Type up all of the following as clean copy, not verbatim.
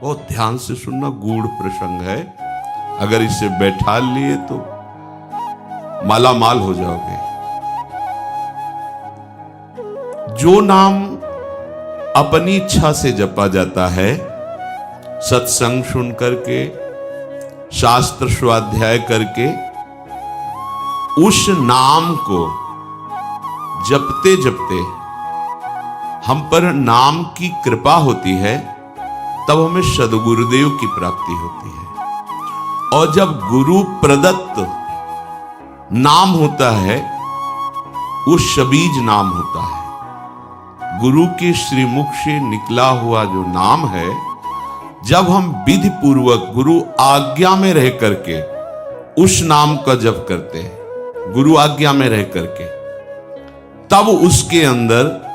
बहुत ध्यान से सुनना, गूढ़ प्रसंग है। अगर इसे बैठा लिए तो माला माल हो जाओगे। जो नाम अपनी इच्छा से जपा जाता है, सत्संग सुन करके, शास्त्र स्वाध्याय करके, उस नाम को जपते जपते हम पर नाम की कृपा होती है, तब हमें सद्गुरुदेव की प्राप्ति होती है। और जब गुरु प्रदत्त नाम होता है, वो शबीज नाम होता है। गुरु के श्रीमुख से निकला हुआ जो नाम है, जब हम विधि पूर्वक गुरु आज्ञा में रह करके उस नाम का जप करते हैं, गुरु आज्ञा में रह करके, तब उसके अंदर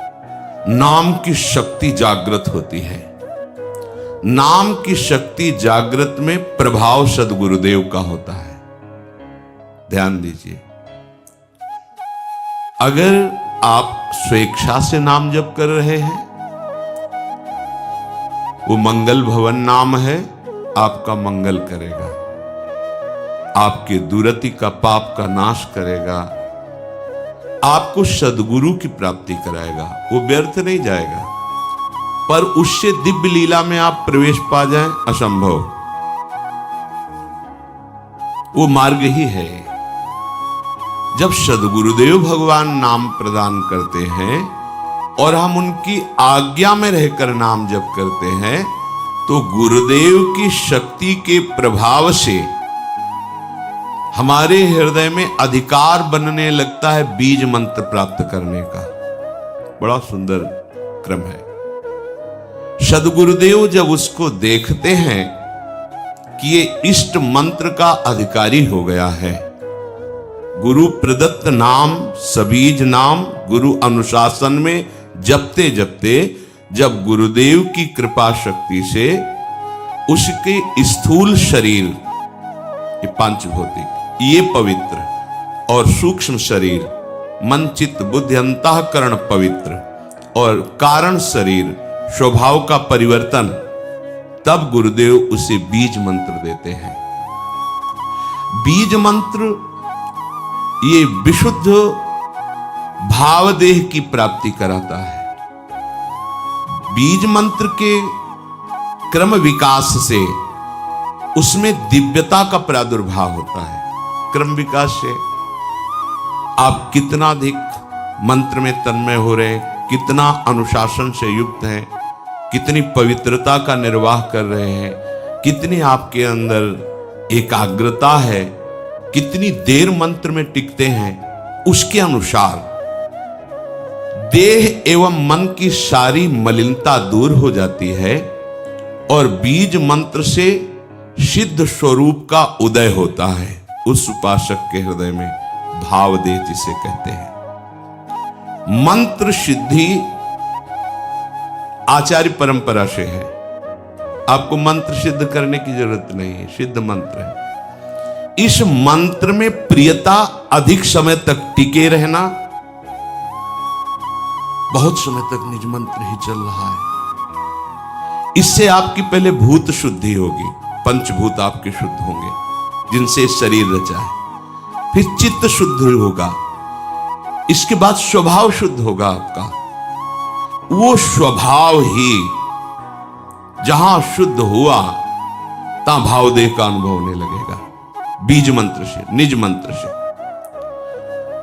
नाम की शक्ति जागृत होती है। नाम की शक्ति जागृत में प्रभाव सद्गुरुदेव का होता है। ध्यान दीजिए, अगर आप स्वेच्छा से नाम जप कर रहे हैं, वो मंगल भवन नाम है, आपका मंगल करेगा, आपके दुरति का, पाप का नाश करेगा, आपको सद्गुरु की प्राप्ति कराएगा, वो व्यर्थ नहीं जाएगा। पर उससे दिव्य लीला में आप प्रवेश पा जाएं, असंभव। वो मार्ग ही है। जब सद्गुरुदेव भगवान नाम प्रदान करते हैं और हम उनकी आज्ञा में रहकर नाम जप करते हैं, तो गुरुदेव की शक्ति के प्रभाव से हमारे हृदय में अधिकार बनने लगता है बीज मंत्र प्राप्त करने का। बड़ा सुंदर क्रम है। सद्गुरुदेव जब उसको देखते हैं कि ये इष्ट मंत्र का अधिकारी हो गया है, गुरु प्रदत्त नाम, सबीज नाम, गुरु अनुशासन में जपते जपते, जब गुरुदेव की कृपा शक्ति से उसके स्थूल शरीर, ये पंचभौतिक, ये पवित्र, और सूक्ष्म शरीर, मन चित्त बुद्धि अंतःकरण पवित्र, और कारण शरीर स्वभाव का परिवर्तन, तब गुरुदेव उसे बीज मंत्र देते हैं। बीज मंत्र ये विशुद्ध भावदेह की प्राप्ति कराता है। बीज मंत्र के क्रम विकास से उसमें दिव्यता का प्रादुर्भाव होता है। क्रम विकास से आप कितना अधिक मंत्र में तन्मय हो रहे हैं, कितना अनुशासन से युक्त हैं, कितनी पवित्रता का निर्वाह कर रहे हैं, कितनी आपके अंदर एकाग्रता है, कितनी देर मंत्र में टिकते हैं, उसके अनुसार देह एवं मन की सारी मलिनता दूर हो जाती है और बीज मंत्र से सिद्ध स्वरूप का उदय होता है। उस उपासक के हृदय में भावदेह जिसे कहते हैं। मंत्र सिद्धि आचार्य परंपरा से है। आपको मंत्र सिद्ध करने की जरूरत नहीं है, सिद्ध मंत्र है। इस मंत्र में प्रियता, अधिक समय तक टिके रहना, बहुत समय तक निज मंत्र ही चल रहा है, इससे आपकी पहले भूत शुद्धि होगी, पंचभूत आपके शुद्ध होंगे जिनसे शरीर रचा है। फिर चित्त शुद्ध होगा, इसके बाद स्वभाव शुद्ध होगा आपका। वो स्वभाव ही जहां शुद्ध हुआ, तहां भावदेह का अनुभव होने लगेगा। बीज मंत्र से, निज मंत्र से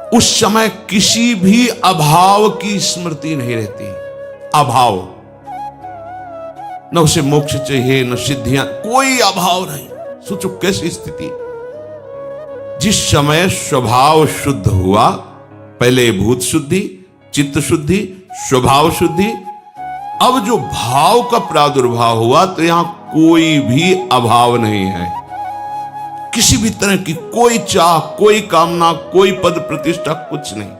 उस समय किसी भी अभाव की स्मृति नहीं रहती। अभाव, न उसे मोक्ष चाहिए, न सिद्धियां, कोई अभाव नहीं। सोचो कैसी स्थिति। जिस समय स्वभाव शुद्ध हुआ, पहले भूत शुद्धि, चित्त शुद्धि, स्वभाव शुद्धि, अब जो भाव का प्रादुर्भाव हुआ, तो यहां कोई भी अभाव नहीं है। किसी भी तरह की कोई चाह, कोई कामना, कोई पद प्रतिष्ठा, कुछ नहीं।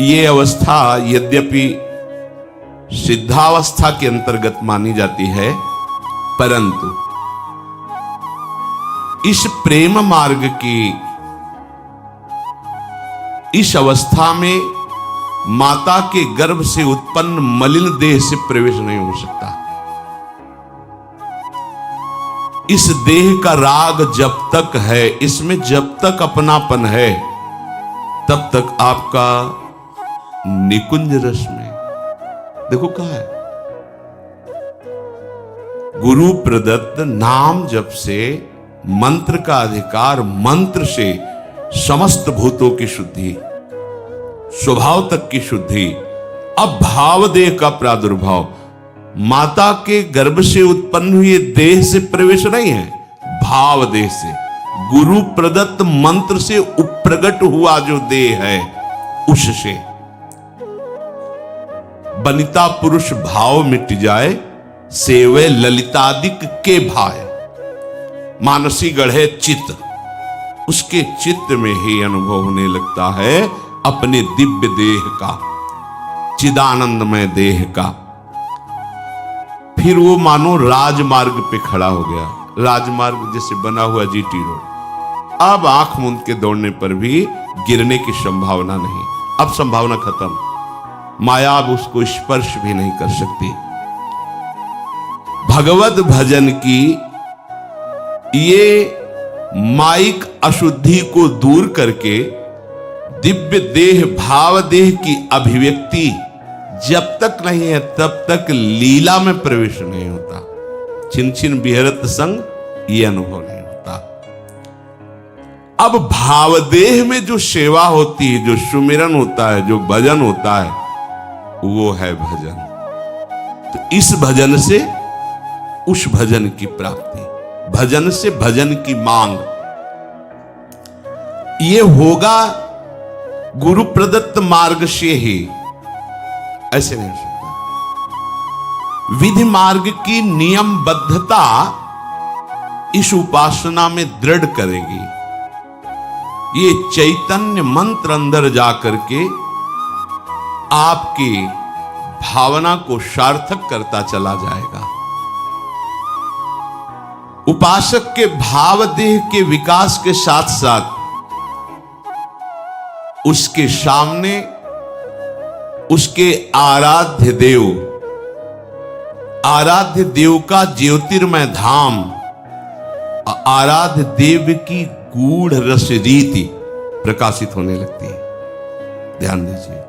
ये अवस्था यद्यपि सिद्धावस्था के अंतर्गत मानी जाती है, परंतु इस प्रेम मार्ग की इस अवस्था में माता के गर्भ से उत्पन्न मलिन देह से प्रवेश नहीं हो सकता। इस देह का राग जब तक है, इसमें जब तक अपनापन है, तब तक आपका निकुंज रस में, देखो कहा है, गुरु प्रदत्त नाम जप से, मंत्र का अधिकार, मंत्र से समस्त भूतों की शुद्धि, स्वभाव तक की शुद्धि। अब भाव देह का प्रादुर्भाव, माता के गर्भ से उत्पन्न हुए देह से प्रवेश नहीं है, भाव देह से, गुरु प्रदत्त मंत्र से उप्रगट हुआ जो देह है, उससे बनिता पुरुष भाव मिट जाए, सेवे ललितादिक के भाय, मानसी गढ़े चित्त, उसके चित्त में ही अनुभव होने लगता है अपने दिव्य देह का, चिदानंदमय देह का। फिर वो मानो राजमार्ग पे खड़ा हो गया, राजमार्ग जैसे बना हुआ जीटी रोड, अब आंख मूंद के दौड़ने पर भी गिरने की संभावना नहीं, अब संभावना खत्म, माया अब उसको स्पर्श भी नहीं कर सकती। भगवत भजन की ये माइक अशुद्धि को दूर करके दिव्य देह भाव देह की अभिव्यक्ति जब तक नहीं है तब तक लीला में प्रवेश नहीं होता, छिन छिन बिहरत संग ये अनुभव नहीं होता। अब भावदेह में जो सेवा होती है, जो सुमिरन होता है, जो भजन होता है, वो है भजन। तो इस भजन से उस भजन की प्राप्ति, भजन से भजन की मांग, ये होगा गुरु प्रदत्त मार्ग से ही, ऐसे नहीं हो सकता। विधि मार्ग की नियमबद्धता इस उपासना में दृढ़ करेगी। ये चैतन्य मंत्र अंदर जाकर के आपकी भावना को सार्थक करता चला जाएगा। उपासक के भाव देह के विकास के साथ साथ उसके सामने उसके आराध्य देव का ज्योतिर्मय धाम, आराध्य देव की गूढ़ रस रीति प्रकाशित होने लगती है। ध्यान दीजिए,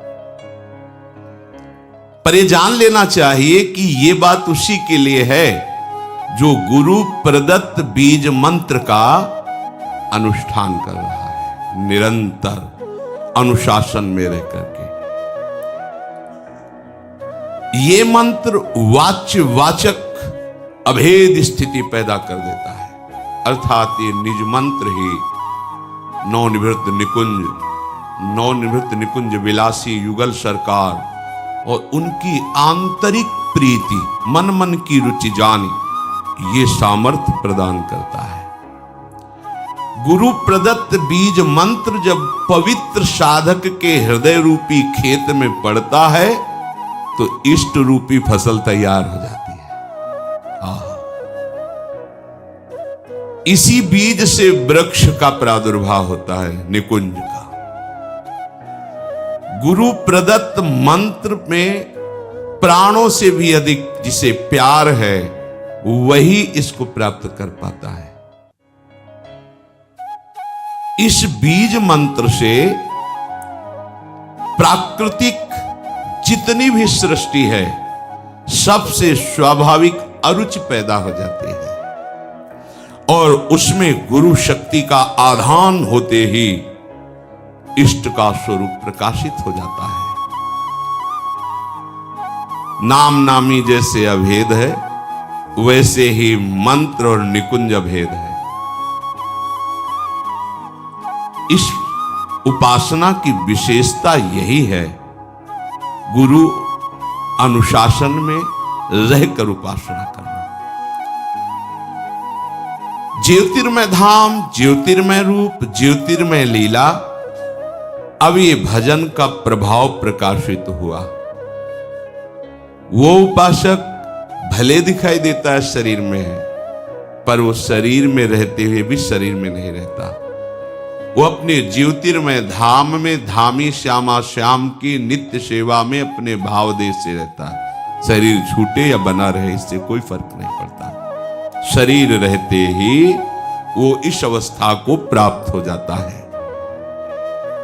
पर ये जान लेना चाहिए कि ये बात उसी के लिए है जो गुरु प्रदत्त बीज मंत्र का अनुष्ठान कर रहा है, निरंतर अनुशासन में रह करके। ये मंत्र वाच्य वाचक अभेद स्थिति पैदा कर देता है, अर्थात ये निज मंत्र ही नवनिवृत्त निकुंज विलासी युगल सरकार और उनकी आंतरिक प्रीति, मन मन की रुचि जानी, ये सामर्थ्य प्रदान करता है। गुरु प्रदत्त बीज मंत्र जब पवित्र साधक के हृदय रूपी खेत में पड़ता है तो इष्ट रूपी फसल तैयार हो जाती है। इसी बीज से वृक्ष का प्रादुर्भाव होता है, निकुंज का। गुरु प्रदत्त मंत्र में प्राणों से भी अधिक जिसे प्यार है वही इसको प्राप्त कर पाता है। इस बीज मंत्र से प्राकृतिक जितनी भी सृष्टि है सबसे स्वाभाविक अरुचि पैदा हो जाती है और उसमें गुरु शक्ति का आधान होते ही इष्ट का स्वरूप प्रकाशित हो जाता है। नाम नामी जैसे अभेद है वैसे ही मंत्र और निकुंज अभेद है। इस उपासना की विशेषता यही है, गुरु अनुशासन में रहकर उपासना करना। ज्योतिर्मय धाम, ज्योतिर्मय रूप, ज्योतिर्मय लीला, अब ये भजन का प्रभाव प्रकाशित हुआ। वो उपासक भले दिखाई देता है शरीर में है, पर वो शरीर में रहते हुए भी शरीर में नहीं रहता। वो अपने ज्योतिर्मय धाम में धामी श्यामा श्याम की नित्य सेवा में अपने भाव देश से रहता है। शरीर छूटे या बना रहे इससे कोई फर्क नहीं पड़ता। शरीर रहते ही वो इस अवस्था को प्राप्त हो जाता है।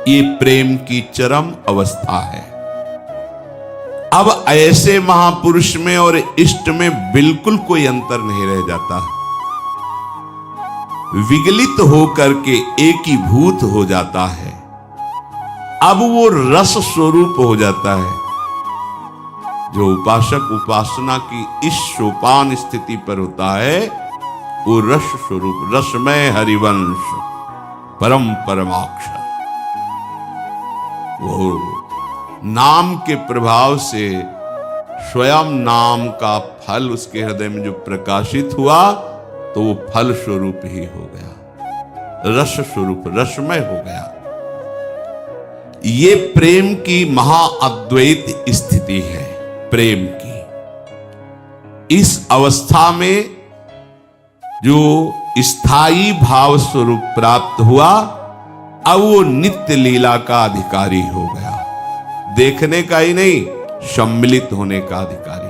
ये प्रेम की चरम अवस्था है। अब ऐसे महापुरुष में और इष्ट में बिल्कुल कोई अंतर नहीं रह जाता। विगलित होकर के एक ही भूत हो जाता है। अब वो रस स्वरूप हो जाता है। जो उपासक उपासना की इस सोपान स्थिति पर होता है वो रस स्वरूप, रसमय हरिवंश, परम परमाक्षर, वो नाम के प्रभाव से स्वयं नाम का फल उसके हृदय में जो प्रकाशित हुआ तो वो फल स्वरूप ही हो गया, रस स्वरूप, रसमय हो गया। ये प्रेम की महाअद्वैत स्थिति है। प्रेम की इस अवस्था में जो स्थायी भाव स्वरूप प्राप्त हुआ, अब वो नित्य लीला का अधिकारी हो गया। देखने का ही नहीं, सम्मिलित होने का अधिकारी